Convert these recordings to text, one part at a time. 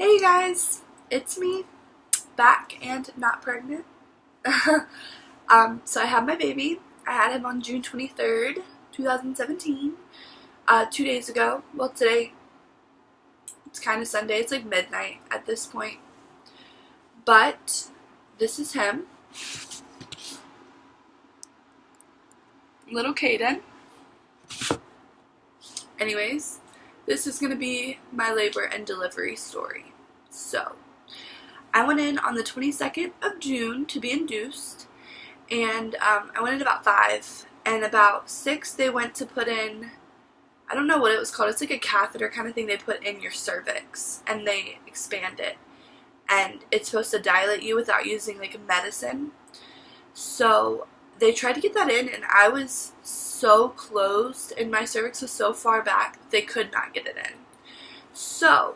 Hey guys, it's me, back and not pregnant. So I had my baby. I had him on June 23rd, 2017, 2 days ago. Well, today, it's kind of Sunday. It's like midnight at this point. But this is him. Little Kaiden. Anyways, this is going to be my labor and delivery story. So, I went in on the 22nd of June to be induced, and I went in about 5, and about 6 they went to put in, I don't know what it was called, it's like a catheter kind of thing they put in your cervix, and they expand it, and it's supposed to dilate you without using like a medicine. So, they tried to get that in, and I was so closed, and my cervix was so far back, they could not get it in. So,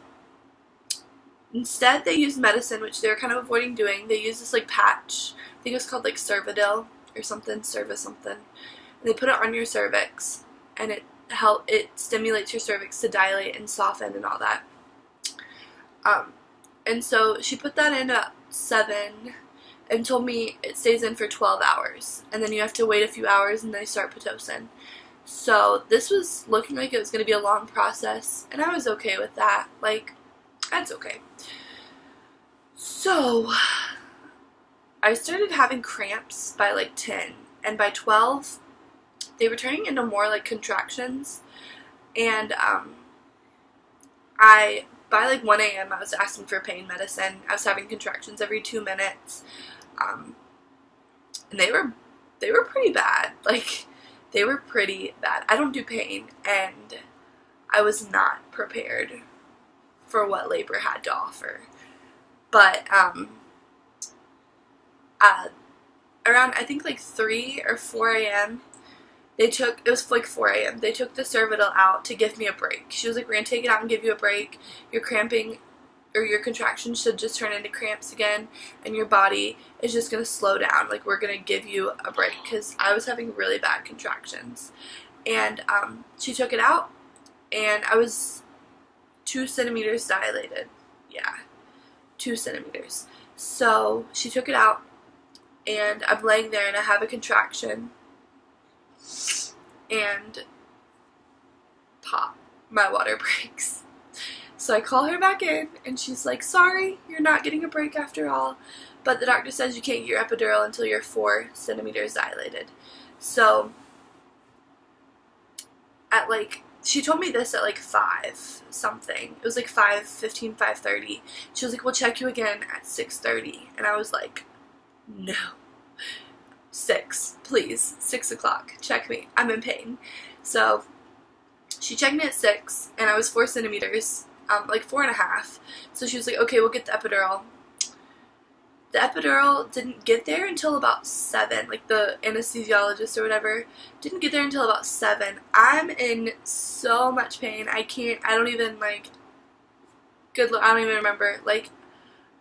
instead they used medicine, which they were kind of avoiding doing. They used this like patch, I think it was called like Cervidil or something, something. And they put it on your cervix, and it stimulates your cervix to dilate and soften and all that. And so she put that in at 7 and told me it stays in for 12 hours. And then you have to wait a few hours and they start Pitocin. So this was looking like it was going to be a long process, and I was okay with that. Like, that's okay. So, I started having cramps by like 10, and by 12, they were turning into more like contractions, and by like 1 a.m. I was asking for pain medicine. I was having contractions every 2 minutes, and they were pretty bad. Like, they were pretty bad. I don't do pain, and I was not prepared for what labor had to offer. But around I think like 3 or 4 a.m. it was like 4 a.m. they took the Cervidil out to give me a break. She was like, we're gonna take it out and give you a break. Your cramping or your contractions should just turn into cramps again, and your body is just gonna slow down. Like, we're gonna give you a break, because I was having really bad contractions. And she took it out, and I was 2 centimeters dilated. Yeah, 2 centimeters. So she took it out, and I'm laying there, and I have a contraction, and pop, my water breaks. So I call her back in, and she's like, sorry, you're not getting a break after all, but the doctor says you can't get your epidural until you're 4 centimeters dilated. So at like, she told me this at like 5 something. It was like 5:15, 5:30. She was like, we'll check you again at 6:30. And I was like, no. 6, please. 6 o'clock. Check me. I'm in pain. So she checked me at 6, and I was 4 centimeters, like 4.5. So she was like, okay, we'll get the epidural. The epidural didn't get there until about 7, like the anesthesiologist or whatever didn't get there until about 7. I'm in so much pain. I don't even remember. Like,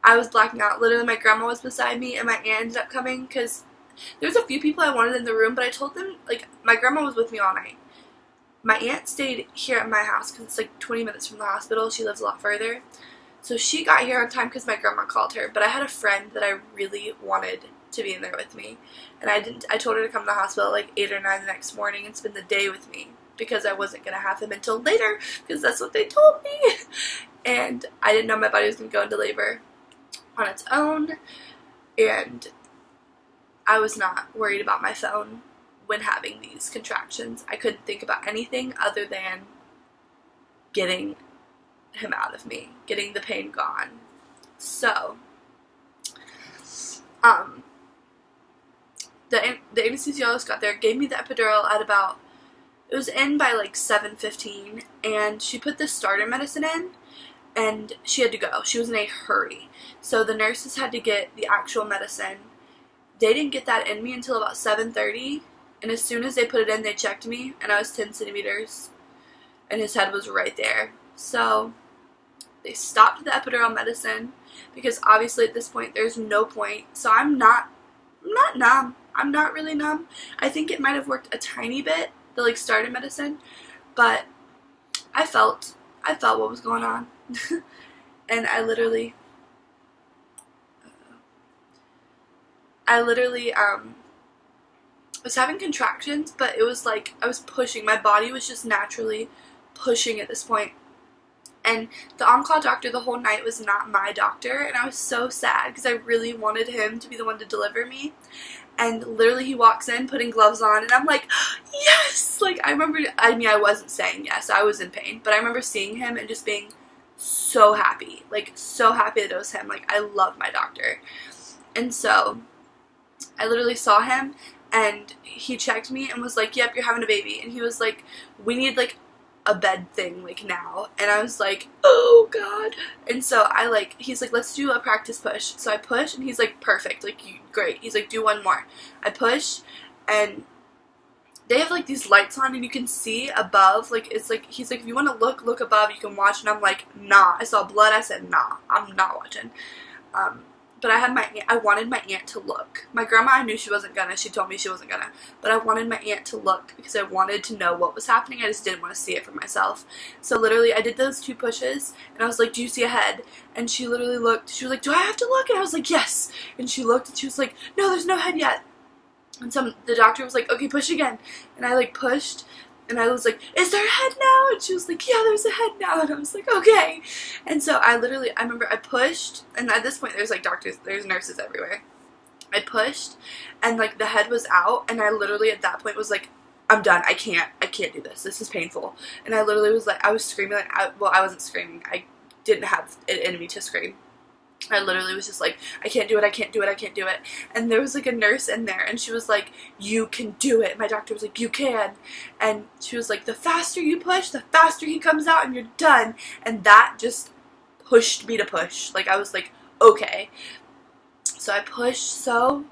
I was blacking out. Literally, my grandma was beside me, and my aunt ended up coming, because there's a few people I wanted in the room, but I told them, like, my grandma was with me all night. My aunt stayed here at my house, because it's like 20 minutes from the hospital. She lives a lot further. So she got here on time because my grandma called her, but I had a friend that I really wanted to be in there with me, and I told her to come to the hospital at like 8 or 9 the next morning and spend the day with me, because I wasn't going to have him until later, because that's what they told me. And I didn't know my body was going to go into labor on its own, and I was not worried about my phone when having these contractions. I couldn't think about anything other than getting him out of me, getting the pain gone. So, the anesthesiologist got there, gave me the epidural at about, it was in by like 7:15, and she put the starter medicine in, and she had to go. She was in a hurry. So the nurses had to get the actual medicine. They didn't get that in me until about 7:30, and as soon as they put it in, they checked me, and I was 10 centimeters, and his head was right there. So they stopped the epidural medicine, because obviously at this point there's no point. So I'm not numb. I'm not really numb. I think it might have worked a tiny bit, the like starter medicine, but I felt what was going on. and I literally was having contractions, but it was like I was pushing. My body was just naturally pushing at this point. And the on-call doctor the whole night was not my doctor, and I was so sad because I really wanted him to be the one to deliver me. And literally he walks in putting gloves on, and I'm like, yes! Like, I remember, I mean, I wasn't saying yes, I was in pain, but I remember seeing him and just being so happy. Like, so happy that it was him. Like, I love my doctor. And so I literally saw him, and he checked me and was like, yep, you're having a baby. And he was like, we need, like, a bed thing, like, now. And I was like, oh god. And so he's like, let's do a practice push. So I push, and he's like, perfect, like, great. He's like, do one more. I push, and they have like these lights on, and you can see above, like, it's like, he's like, if you want to look above, you can watch. And I'm like, nah. I saw blood. I said, nah, I'm not watching. But I wanted my aunt to look. My grandma, I knew she wasn't gonna. She told me she wasn't gonna. But I wanted my aunt to look because I wanted to know what was happening. I just didn't want to see it for myself. So literally, I did those 2 pushes, and I was like, do you see a head? And she literally looked. She was like, do I have to look? And I was like, yes. And she looked, and she was like, no, there's no head yet. And the doctor was like, okay, push again. And I like pushed. And I was like, is there a head now? And she was like, yeah, there's a head now. And I was like, okay. And so I remember I pushed, and at this point there's like there's nurses everywhere. I pushed, and like the head was out, and I literally at that point was like, I'm done. I can't do this. This is painful. And I literally was like, I was screaming. Like, I wasn't screaming. I didn't have it in me to scream. I literally was just like, I can't do it, I can't do it, I can't do it. And there was like a nurse in there, and she was like, you can do it. My doctor was like, you can. And she was like, the faster you push, the faster he comes out, and you're done. And that just pushed me to push. Like, I was like, okay. So I pushed so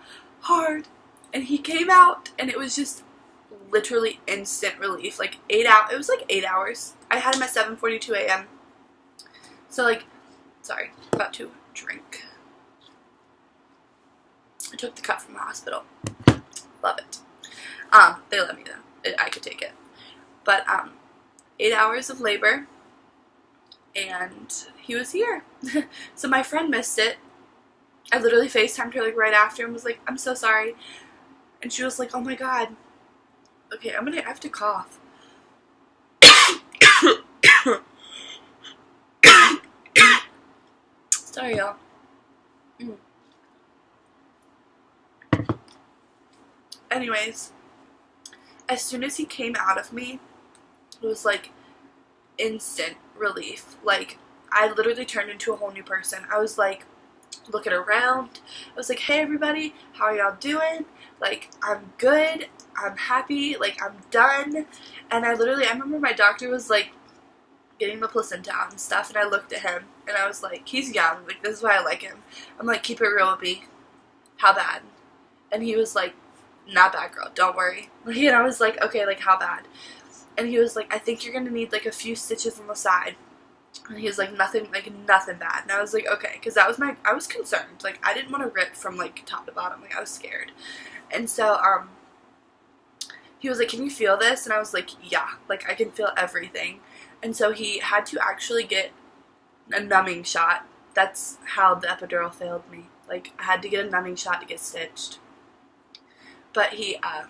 hard, and he came out, and it was just literally instant relief. Like 8 hours. It was like 8 hours. I had him at 7:42 a.m. So like, sorry, about to drink. I took the cup from the hospital. Love it. They let me though. I could take it. But 8 hours of labor, and he was here. So my friend missed it. I literally FaceTimed her like right after and was like, I'm so sorry. And she was like, oh my god. Okay, I have to cough. Sorry, y'all. Anyways, as soon as he came out of me, it was like instant relief. Like, I literally turned into a whole new person. I was like looking around. I was like, hey everybody, how are y'all doing? Like, I'm good. I'm happy. Like, I'm done. And I remember my doctor was like getting the placenta out and stuff, and I looked at him, and I was like, he's young, like, this is why I like him. I'm like, keep it real with me. How bad? And he was like, not bad, girl, don't worry. And I was like, okay, like, how bad? And he was like, I think you're gonna need, like, a few stitches on the side. And he was like, nothing bad. And I was like, okay, because I was concerned. Like, I didn't want to rip from, like, top to bottom. Like, I was scared. And so, he was like, can you feel this? And I was like, yeah, like, I can feel everything. And so he had to actually get a numbing shot. That's how the epidural failed me. Like, I had to get a numbing shot to get stitched. But I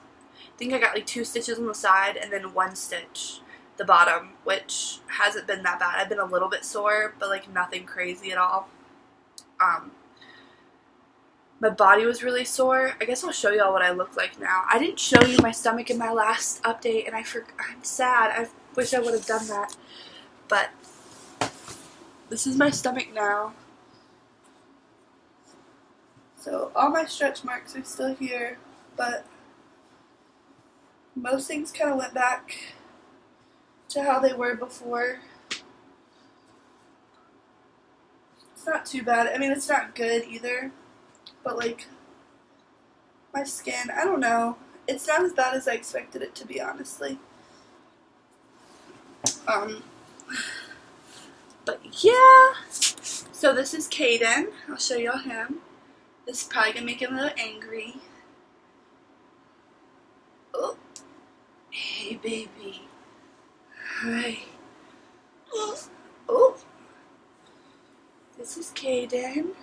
think I got like 2 stitches on the side and then 1 stitch the bottom, which hasn't been that bad. I've been a little bit sore, but like nothing crazy at all. My body was really sore. I guess I'll show y'all what I look like now. I didn't show you my stomach in my last update, and I'm sad. I wish I would have done that. But this is my stomach now. So all my stretch marks are still here, but most things kind of went back to how they were before. It's not too bad. I mean, it's not good either, but like my skin, I don't know. It's not as bad as I expected it to be, honestly. But yeah. So this is Kaiden. I'll show y'all him. This is probably gonna make him a little angry. Oh. Hey, baby. Hi. Oh. This is Kaiden.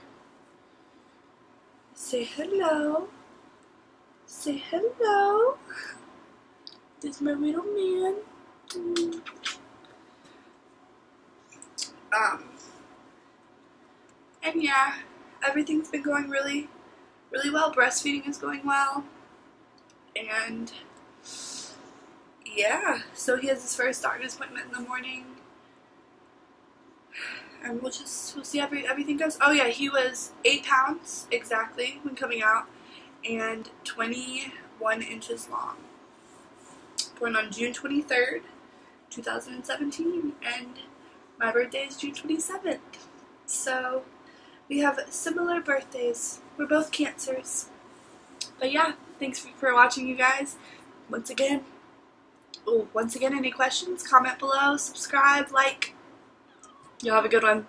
Say hello. Say hello. This is my little man. And yeah, everything's been going really well. Breastfeeding is going well. And yeah, so he has his first doctor's appointment in the morning. And we'll see how everything goes. Oh yeah, he was 8 pounds exactly when coming out and 21 inches long. Born on June 23rd, 2017, and my birthday is June 27th. So we have similar birthdays. We're both Cancers. But yeah, thanks for watching, you guys. Once again, any questions, comment below, subscribe, like. Y'all have a good one.